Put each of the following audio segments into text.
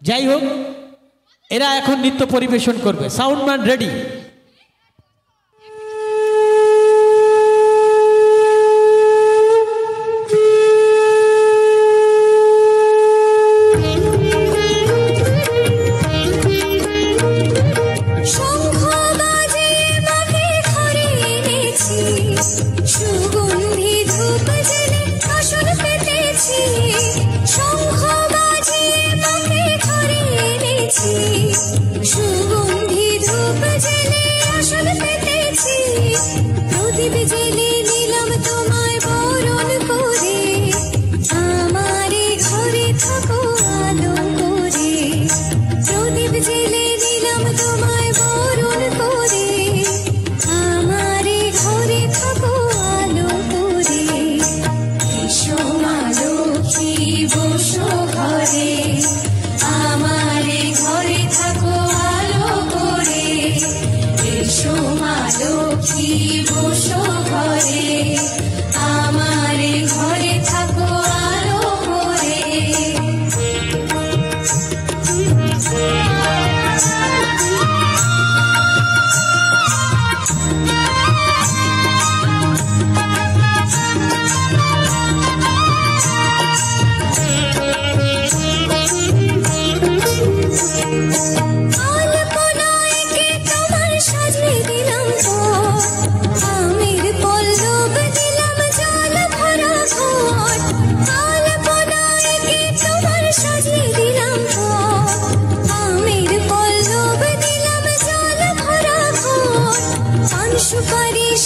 যাই হোক, এরা এখন নৃত্য পরিবেশন করবে। Soundman ready.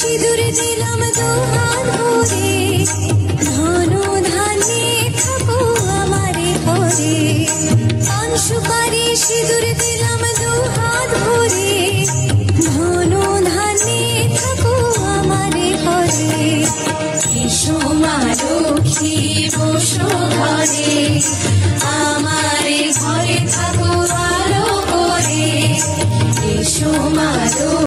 সিঁদুর দিলাম দুহাত ভরে, ধন ধানে থাকো আমারে পরে। পান সুপারি সিঁদুর দিলাম দুহাত ভরে, ধন ধানে থাকো আমারে পরে। এসো মা লক্ষ্মী বসো ঘরে, আমার